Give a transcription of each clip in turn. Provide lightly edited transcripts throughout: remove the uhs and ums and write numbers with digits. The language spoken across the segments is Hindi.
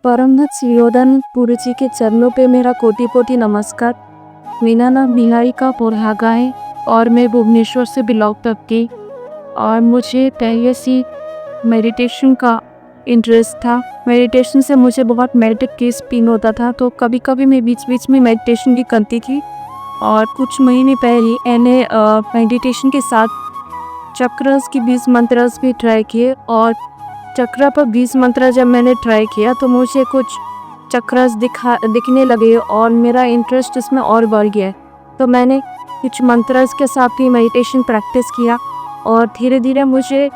परमहंस सुयोधन पुरी जी के चरणों पे मेरा कोटि कोटि नमस्कार। मेरा नाम निहारिका पोरहागा है और मैं भुवनेश्वर से बिलोंग करती और मुझे पहले से मेडिटेशन का इंटरेस्ट था। मेडिटेशन से मुझे बहुत मेडिटेट फील होता था, तो कभी कभी मैं बीच बीच में मेडिटेशन भी करती थी। और कुछ महीने पहले मैंने मेडिटेशन के साथ चक्रस की 20 मंत्रस भी ट्राई किए और चक्र पर 20 मंत्र जब मैंने ट्राई किया तो मुझे कुछ चक्रस दिखने लगे और मेरा इंटरेस्ट इसमें और बढ़ गया। तो मैंने कुछ मंत्रस के साथ ही मेडिटेशन प्रैक्टिस किया और धीरे धीरे मुझे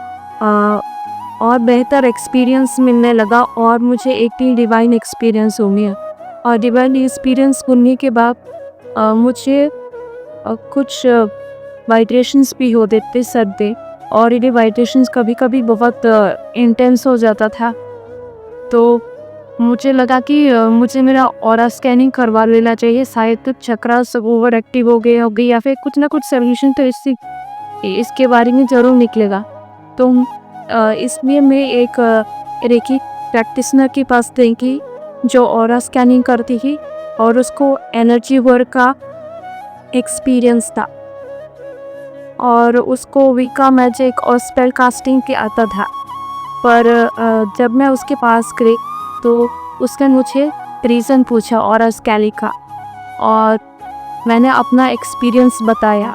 और बेहतर एक्सपीरियंस मिलने लगा और मुझे एक डिवाइन एक्सपीरियंस हो गया। और डिवाइन एक्सपीरियंस होने के बाद मुझे कुछ वाइब्रेशंस भी होते थे सर पे, और ये वाइब्रेशंस कभी कभी बहुत इंटेंस हो जाता था। तो मुझे लगा कि मुझे मेरा ऑरा स्कैनिंग करवा लेना चाहिए, शायद तो चक्रास ओवर एक्टिव हो गए होगी या फिर कुछ ना कुछ सोल्यूशन तो इसके बारे में ज़रूर निकलेगा। तो इसलिए मैं एक रेकी प्रैक्टिशनर के पास गई जो ऑरा स्कैनिंग करती थी और उसको एनर्जी वर्क का एक्सपीरियंस था और उसको विका मैजिक और स्पेल कास्टिंग के आता था। पर जब मैं उसके पास गई तो उसने मुझे रीज़न पूछा ऑरा स्कैनिंग का और मैंने अपना एक्सपीरियंस बताया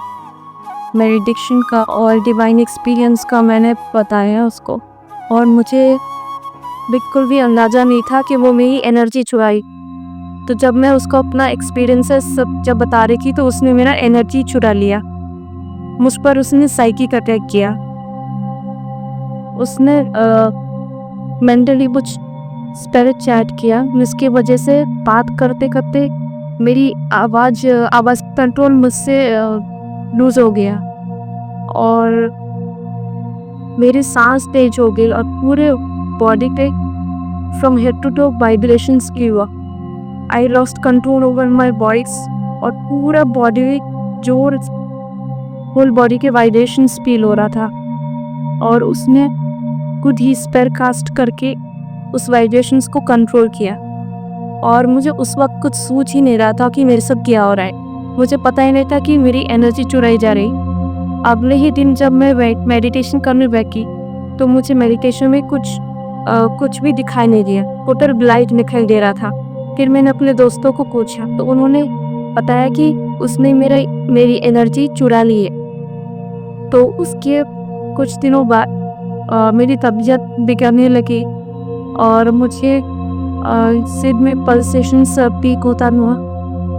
मेडिटेशन का और डिवाइन एक्सपीरियंस का मैंने बताया उसको। और मुझे बिल्कुल भी अंदाज़ा नहीं था कि वो मेरी एनर्जी चुराई। तो जब मैं उसको अपना एक्सपीरियंसेस सब जब बता रही थी तो उसने मेरा एनर्जी चुरा लिया। मुझ पर उसने साइकिक अटैक किया। उसने मेंटली कुछ स्पिरिट चैट किया, जिसकी वजह से बात करते करते मेरी आवाज़ कंट्रोल मुझसे लूज़ हो गया और मेरी सांस तेज हो गई और पूरे बॉडी पे from head to toe vibrations की हुआ। I lost control over my voice और पूरा बॉडी जोर होल बॉडी के वाइब्रेशंस फील हो रहा था और उसने खुद ही स्पेल कास्ट करके उस वाइब्रेशंस को कंट्रोल किया। और मुझे उस वक्त कुछ सोच ही नहीं रहा था कि मेरे साथ क्या हो रहा है। मुझे पता ही नहीं था कि मेरी एनर्जी चुराई जा रही। अगले ही दिन जब मैं मेडिटेशन करने बैठी तो मुझे मेडिटेशन में कुछ भी दिखाई नहीं दिया, टोटल ब्लाइट दिखाई दे रहा था। फिर मैंने अपने दोस्तों को पूछा तो उन्होंने बताया कि उसने मेरी एनर्जी चुरा ली है। तो उसके कुछ दिनों बाद मेरी तबीयत बिगड़ने लगी और मुझे सिर में पल्सेशंस पीक होता हुआ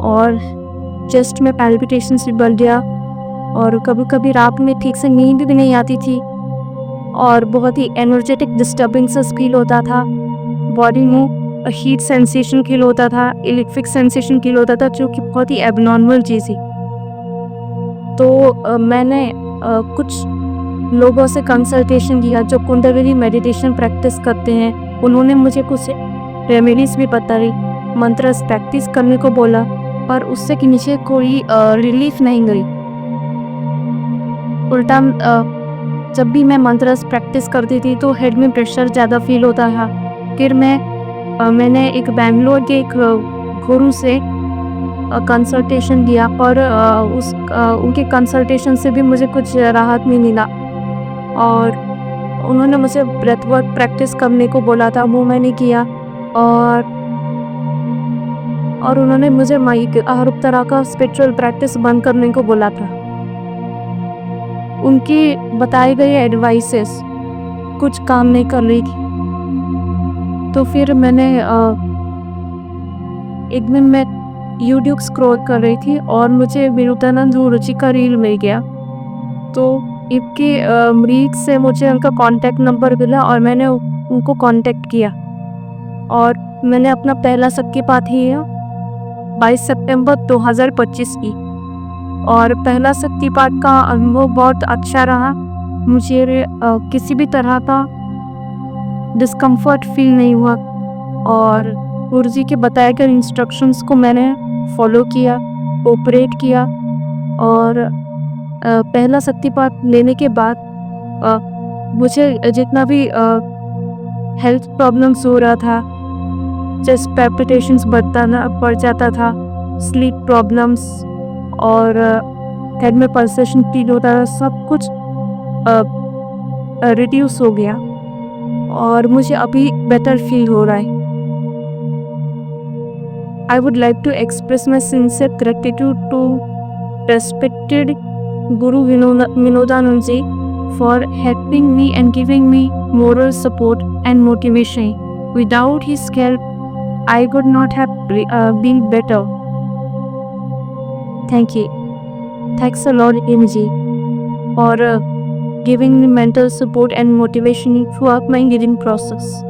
और चेस्ट में पैल्पिटेशंस भी बढ़ गया और कभी कभी रात में ठीक से नींद भी नहीं आती थी और बहुत ही एनर्जेटिक डिस्टर्बेंसेस फील होता था। बॉडी में हीट सेंसेशन फील होता था, इलेक्ट्रिक सेंसेशन फील होता था, जो कि बहुत ही एबनॉर्मल चीज़ है। तो मैंने कुछ लोगों से कंसल्टेशन किया जो कुंडलिनी मेडिटेशन प्रैक्टिस करते हैं। उन्होंने मुझे कुछ रेमेडीज भी बताई, मंत्र प्रैक्टिस करने को बोला, पर उससे कि नीचे कोई रिलीफ नहीं गई। उल्टा जब भी मैं मंत्र प्रैक्टिस करती थी तो हेड में प्रेशर ज़्यादा फील होता था। फिर मैंने एक बेंगलोर के एक गुरु से कंसल्टेशन दिया, पर उनके कंसल्टेशन से भी मुझे कुछ राहत नहीं मिला और उन्होंने मुझे ब्रेथ वर्क प्रैक्टिस करने को बोला था, वो मैंने किया। और उन्होंने मुझे हर तरह का स्पिरिचुअल प्रैक्टिस बंद करने को बोला था। उनकी बताए गए एडवाइसेस कुछ काम नहीं कर रही थी। तो फिर मैंने एक दिन मैं यूट्यूब स्क्रॉल कर रही थी और मुझे विरुद्धानंद रुचि का रील मिल गया। तो इनके मरीज से मुझे उनका कांटेक्ट नंबर मिला और मैंने उनको कांटेक्ट किया और मैंने अपना पहला शक्तिपात किया 22 सितंबर 2025 की। और पहला शक्तिपात का अनुभव बहुत अच्छा रहा। मुझे किसी भी तरह का डिस्कम्फर्ट फील नहीं हुआ और गुरुजी के बताए गए इंस्ट्रक्शंस को मैंने फॉलो किया, ऑपरेट किया। और पहला शक्तिपात लेने के बाद मुझे जितना भी हेल्थ प्रॉब्लम्स हो रहा था चेस्ट पैल्पिटेशंस बढ़ जाता था, स्लीप प्रॉब्लम्स और हेड में पल्सेशन फील होता था, सब कुछ रिड्यूस हो गया और मुझे अभी बेटर फील हो रहा है। I would like to express my sincere gratitude to respected Guru Vinodanand ji for helping me and giving me moral support and motivation. Without his help, I would not have been better. Thank you. Thanks a lot, Imji, for giving me mental support and motivation throughout my healing process.